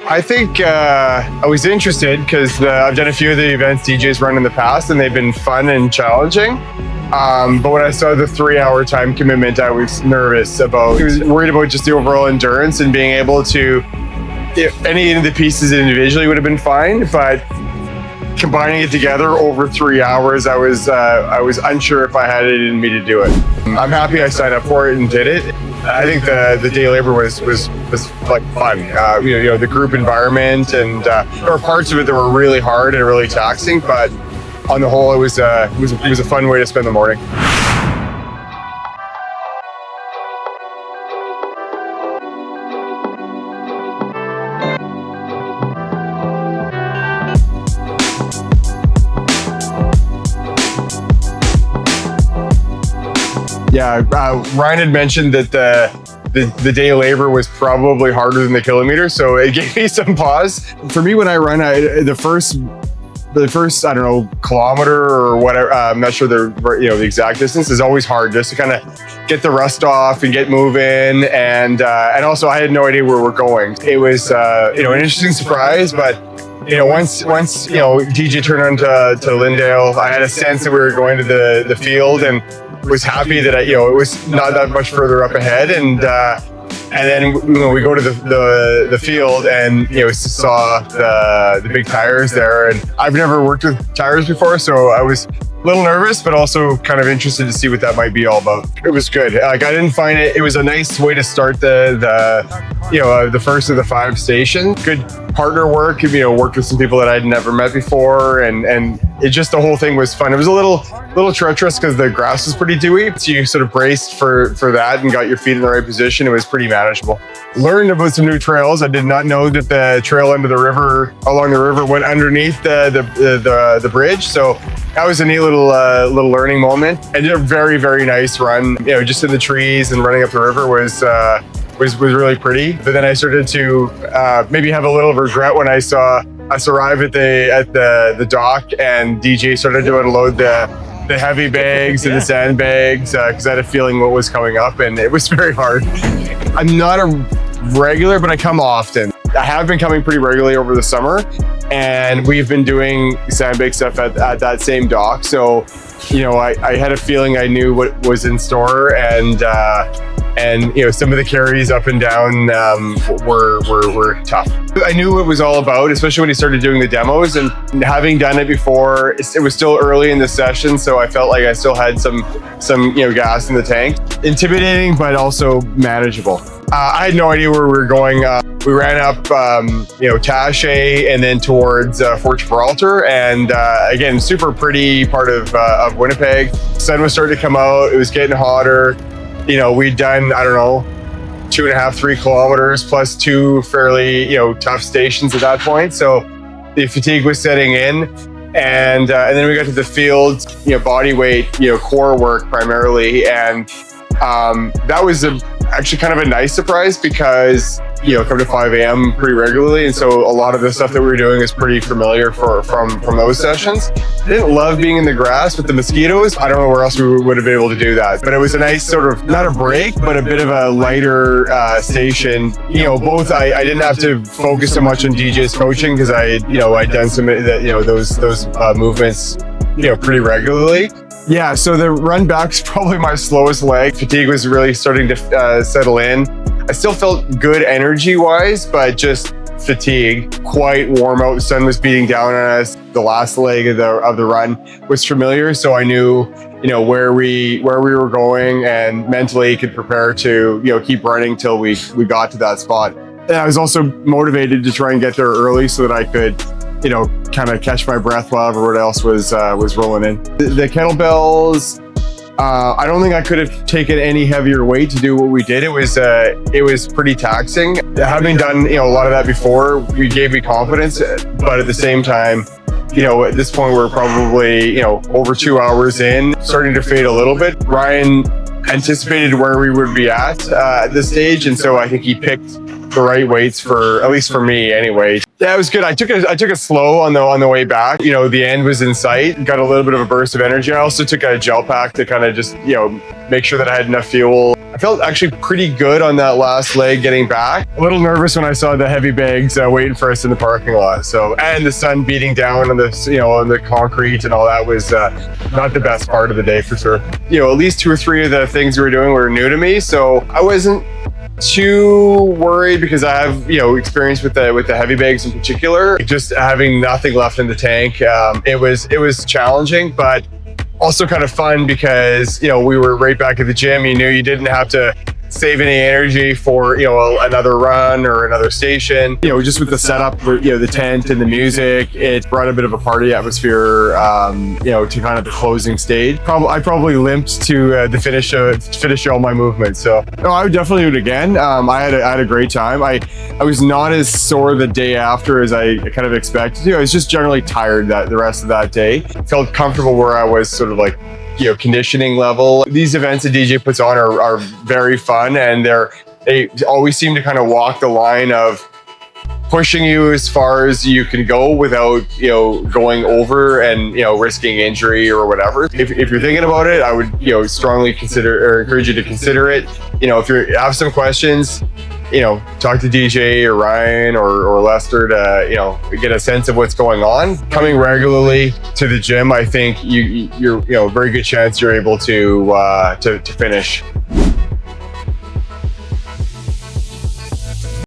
I think I was interested because I've done a few of the events DJs run in the past, and they've been fun and challenging. But when I saw the 3-hour time commitment, I was nervous about. I was worried about just the overall endurance and being able to. Any of the pieces individually would have been fine, but combining it together over 3 hours, I was unsure if I had it in me to do it. I'm happy I signed up for it and did it. I think the day labor was like fun. The group environment, and there were parts of it that were really hard and really taxing, but on the whole, it was a fun way to spend the morning. Yeah, Ryan had mentioned that the day labor was probably harder than the kilometer, so it gave me some pause. For me, when I run, the first I don't know, kilometer or whatever, I'm not sure the exact distance, is always hard just to kind of get the rust off and get moving, and also I had no idea where we're going. It was an interesting surprise, but once DJ turned on to Lindale, I had a sense that we were going to the field, and was happy that it was not that much further up ahead, and then we go to the field and saw the big tires there, and I've never worked with tires before, so I was a little nervous, but also kind of interested to see what that might be all about. It was good. Like, I didn't find it was a nice way to start the first of the 5 stations. Good partner work. Worked with some people that I'd never met before, and it just, the whole thing was fun. It was a little treacherous because the grass was pretty dewy, so you sort of braced for that and got your feet in the right position. It was pretty manageable. Learned about some new trails. I did not know that the trail along the river went underneath the bridge, so that was a neat little learning moment. I did a very, very nice run. Just in the trees and running up the river was really pretty. But then I started to maybe have a little regret when I saw us arrive at the dock, and DJ started to unload the heavy bags and the sandbags, because I had a feeling what was coming up, and it was very hard. I'm not a regular, but I come often. I have been coming pretty regularly over the summer, and we've been doing sandbag stuff at that same dock. So, I had a feeling I knew what was in store, and some of the carries up and down were tough. I knew what it was all about, especially when he started doing the demos, and having done it before, it was still early in the session, so I felt like I still had some gas in the tank. Intimidating, but also manageable. I had no idea where we were going. We ran up, Taché, and then towards Fort Gibraltar, and again, super pretty part of Winnipeg. Sun was starting to come out. It was getting hotter. We'd done, I don't know, 2.5, 3 kilometers plus 2 fairly, tough stations at that point. So the fatigue was setting in, and then we got to the field, body weight, core work primarily, and that was actually kind of a nice surprise because come to 5 a.m. pretty regularly, and so a lot of the stuff that we were doing is pretty familiar from those sessions. I didn't love being in the grass with the mosquitoes. I don't know where else we would have been able to do that, but it was a nice sort of, not a break, but a bit of a lighter station. Both I didn't have to focus so much on DJ's coaching because I'd done some those movements pretty regularly. Yeah, so the run back's probably my slowest leg. Fatigue was really starting to settle in. I still felt good energy-wise, but just fatigue. Quite warm out. The sun was beating down on us. The last leg of the run was familiar, so I knew where we were going, and mentally could prepare to keep running till we got to that spot. And I was also motivated to try and get there early so that I could kind of catch my breath while everyone else was rolling in. The kettlebells, I don't think I could have taken any heavier weight to do what we did. It was pretty taxing. Having done a lot of that before, it gave me confidence, but at the same time, at this point we're probably over 2 hours in, starting to fade a little bit. Ryan anticipated where we would be at this stage, and so I think he picked the right weights at least for me anyway. Yeah, it was good. I took it slow on the way back. The end was in sight. Got a little bit of a burst of energy. I also took a gel pack to kind of just make sure that I had enough fuel. I felt actually pretty good on that last leg getting back. A little nervous when I saw the heavy bags waiting for us in the parking lot. So, and the sun beating down on the, you know, on the concrete and all that was not the best part of the day for sure. You know, at least 2 or 3 of the things we were doing were new to me, so I wasn't too worried because I have, you know, experience with the heavy bags in particular. Just having nothing left in the tank, it was challenging, but also kind of fun because, you know, we were right back at the gym. You knew you didn't have to save any energy for, you know, another run or another station. You know, just with the setup, you know, the tent and the music, it brought a bit of a party atmosphere, you know, to kind of the closing stage. I probably limped to the finish all my movements. So no, I would definitely do it again. I had a great time. I was not as sore the day after as I kind of expected to. I was just generally tired the rest of that day. Felt comfortable where I was sort of like, you know, conditioning level. These events that DJ puts on are very fun, and they always seem to kind of walk the line of pushing you as far as you can go without, you know, going over and, you know, risking injury or whatever. If you're thinking about it, I would, you know, strongly consider or encourage you to consider it. You know, if you have some questions, you know, talk to DJ or Ryan or Lester to, you know, get a sense of what's going on. Coming regularly to the gym, I think you're, you know, very good chance you're able to finish.